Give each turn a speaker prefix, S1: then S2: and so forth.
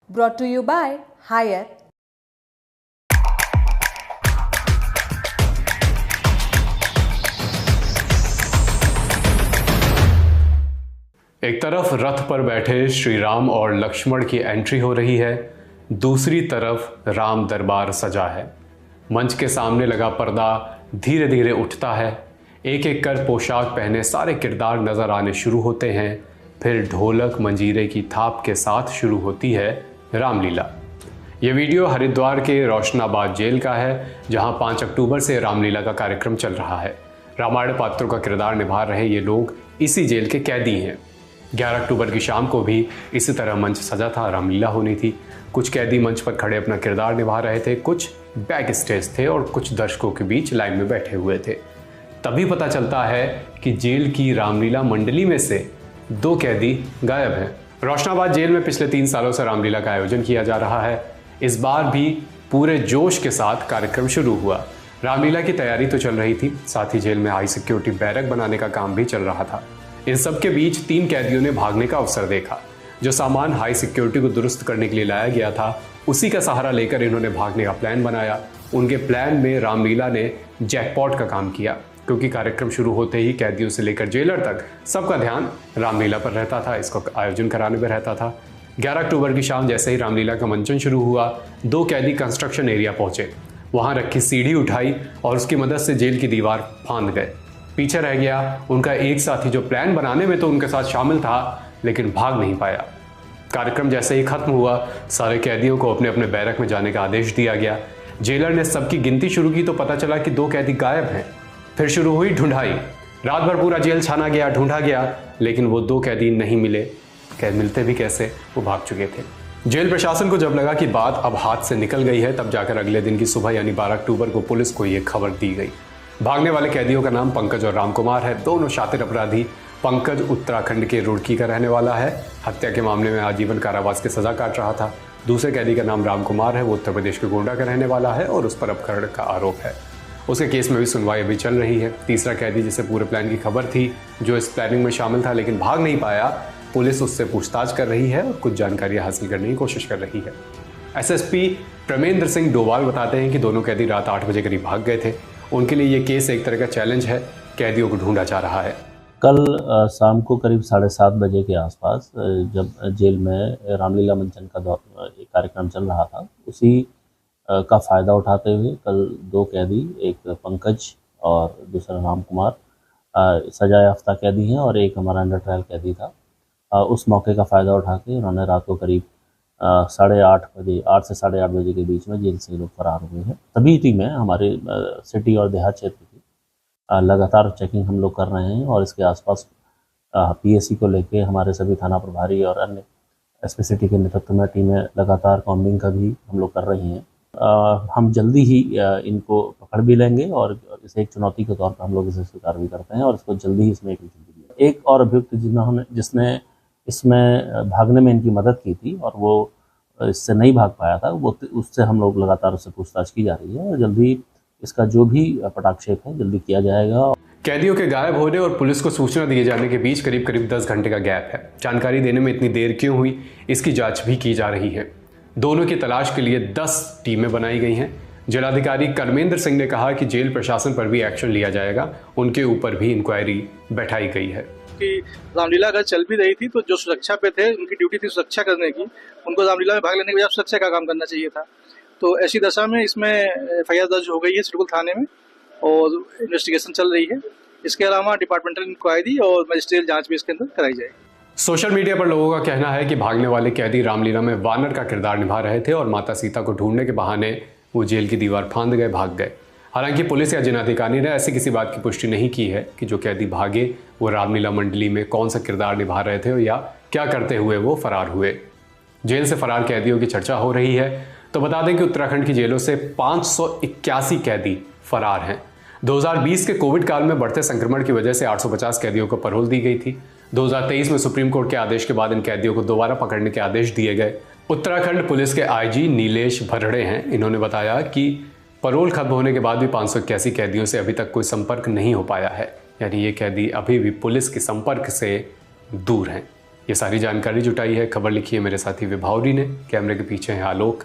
S1: brought to you by Haier।
S2: एक तरफ रथ पर बैठे श्री राम और लक्ष्मण की एंट्री हो रही है, दूसरी तरफ राम दरबार सजा है। मंच के सामने लगा पर्दा धीरे धीरे उठता है, एक एक कर पोशाक पहने सारे किरदार नजर आने शुरू होते हैं। फिर ढोलक मंजीरे की थाप के साथ शुरू होती है रामलीला। ये वीडियो हरिद्वार के रोशनाबाद जेल का है, जहां 5 अक्टूबर से रामलीला का कार्यक्रम चल रहा है। रामायण पात्रों का किरदार निभा रहे ये लोग इसी जेल के कैदी हैं। 11 अक्टूबर की शाम को भी इसी तरह मंच सजा था, रामलीला होनी थी। कुछ कैदी मंच पर खड़े अपना किरदार निभा रहे थे, कुछ बैक स्टेज थे और कुछ दर्शकों के बीच लाइन में बैठे हुए थे। तभी पता चलता है कि जेल की रामलीला मंडली में से 2 कैदी गायब हैं। रोशनाबाद जेल में पिछले 3 सालों से रामलीला का आयोजन किया जा रहा है। इस बार भी पूरे जोश के साथ कार्यक्रम शुरू हुआ। रामलीला की तैयारी तो चल रही थी, साथ ही जेल में हाई सिक्योरिटी बैरक बनाने का काम भी चल रहा था। इन सब के बीच 3 कैदियों ने भागने का अवसर देखा। जो सामान हाई सिक्योरिटी को दुरुस्त करने के लिए लाया गया था, उसी का सहारा लेकर इन्होंने भागने का प्लान बनाया। उनके प्लान में रामलीला ने जैकपॉट का काम किया, क्योंकि कार्यक्रम शुरू होते ही कैदियों से लेकर जेलर तक सबका ध्यान रामलीला पर रहता था, इसको आयोजन कराने में रहता था। 11 अक्टूबर की शाम जैसे ही रामलीला का मंचन शुरू हुआ, 2 कैदी कंस्ट्रक्शन एरिया पहुंचे। वहां रखी सीढ़ी उठाई और उसकी मदद से जेल की दीवार फांद गए। पीछे रह गया उनका एक साथी, जो प्लान बनाने में तो उनके साथ शामिल था लेकिन भाग नहीं पाया। कार्यक्रम जैसे ही खत्म हुआ, सारे कैदियों को अपने अपने बैरक में जाने का आदेश दिया गया। जेलर ने सबकी गिनती शुरू की तो पता चला कि 2 कैदी गायब हैं। फिर शुरू हुई ढूंढाई। रात भर पूरा जेल छाना गया, ढूंढा गया, लेकिन वो 2 कैदी नहीं मिले। मिलते भी कैसे, वो भाग चुके थे। जेल प्रशासन को जब लगा कि बात अब हाथ से निकल गई है, तब जाकर अगले दिन की सुबह यानी 12 अक्टूबर को पुलिस को ये खबर दी गई। भागने वाले कैदियों का नाम पंकज और राम कुमार है। दोनों शातिर अपराधी। पंकज उत्तराखंड के रुड़की का रहने वाला है, हत्या के मामले में आजीवन कारावास की सजा काट रहा था। दूसरे कैदी का नाम राम कुमार है, वो उत्तर प्रदेश के गोंडा का रहने वाला है और उस पर अपहरण का आरोप है। उसके केस में भी सुनवाई अभी चल रही है। तीसरा कैदी, जिसे पूरे प्लान की खबर थी, जो इस प्लानिंग में शामिल था लेकिन भाग नहीं पाया, पुलिस उससे पूछताछ कर रही है और कुछ जानकारियां हासिल करने की कोशिश कर रही है। एसएसपी प्रमेंद्र सिंह डोवाल बताते हैं कि दोनों कैदी रात 8 बजे करीब भाग गए थे। उनके लिए ये केस एक तरह का चैलेंज है। कैदियों को ढूंढा जा रहा है।
S3: कल शाम को करीब 7:30 बजे के आसपास जब जेल में रामलीला मंचन का एक कार्यक्रम चल रहा था, उसी का फ़ायदा उठाते हुए कल 2 कैदी, एक पंकज और दूसरा राम कुमार, सजा याफ्ता कैदी हैं और एक हमारा अंडर ट्रायल कैदी था। उस मौके का फ़ायदा उठा के उन्होंने रात को करीब 8:30 बजे, 8 से 8:30 बजे के बीच में जेल से लोग फरार हुए हैं। सभी टीमें हमारे सिटी और देहात क्षेत्र की लगातार चेकिंग हम लोग कर रहे हैं और इसके आसपास पीएससी को लेके हमारे सभी थाना प्रभारी और अन्य एसपी सिटी के नेतृत्व में टीमें लगातार कॉम्बिंग का भी हम लोग कर रही हैं। हम जल्दी ही इनको पकड़ भी लेंगे और इसे एक चुनौती के तौर पर हम लोग इसे स्वीकार भी करते हैं और इसको जल्दी ही इसमें एक और अभियुक्त जिसने इसमें भागने में इनकी मदद की थी और वो इससे नहीं भाग पाया था, वो उससे हम लोग लगातार उससे पूछताछ की जा रही है और जल्दी इसका जो भी पटाक्षेप है जल्दी किया जाएगा।
S2: कैदियों के गायब होने और पुलिस को सूचना दिए जाने के बीच करीब 10 घंटे का गैप है। जानकारी देने में इतनी देर क्यों हुई, इसकी जांच भी की जा रही है। दोनों की तलाश के लिए 10 टीमें बनाई गई हैं। जिलाधिकारी कर्मेंद्र सिंह ने कहा कि जेल प्रशासन पर भी एक्शन लिया जाएगा, उनके ऊपर भी इंक्वायरी बैठाई गई है।
S4: कि रामलीला अगर चल भी रही थी तो जो सुरक्षा पे थे, उनकी ड्यूटी थी सुरक्षा करने की, उनको रामलीला में भाग लेने के बजाय सुरक्षा का काम करना चाहिए था। तो ऐसी दशा में इसमें एफआईआर दर्ज हो गई है सिडकुल थाने में और इन्वेस्टिगेशन चल रही है। इसके अलावा डिपार्टमेंटल इंक्वायरी और मजिस्ट्रियल जांच भी इसके अंदर कराई जाएगी।
S2: सोशल मीडिया पर लोगों का कहना है कि भागने वाले कैदी रामलीला में वानर का किरदार निभा रहे थे और माता सीता को ढूंढने के बहाने वो जेल की दीवार फांद गए, भाग गए। हालांकि पुलिस या जिलाधिकारी ने ऐसी किसी बात की पुष्टि नहीं की है कि जो कैदी भागे वो रामलीला मंडली में कौन सा किरदार निभा रहे थे या क्या करते हुए वो फरार हुए। जेल से फरार कैदियों की चर्चा हो रही है तो बता दें कि उत्तराखंड की जेलों से 581 कैदी फरार हैं। 2020 के कोविड काल में बढ़ते संक्रमण की वजह से 850 कैदियों को पैरोल दी गई थी। 2023 में सुप्रीम कोर्ट के आदेश के बाद इन कैदियों को दोबारा पकड़ने के आदेश दिए गए। उत्तराखंड पुलिस के आईजी नीलेश भरड़े हैं। इन्होंने बताया कि पैरोल खत्म होने के बाद भी 581 कैदियों से अभी तक कोई संपर्क नहीं हो पाया है, यानी ये कैदी अभी भी पुलिस के संपर्क से दूर हैं। ये सारी जानकारी जुटाई है, खबर लिखी है मेरे साथी विभावरी ने, कैमरे के पीछे हैं आलोक।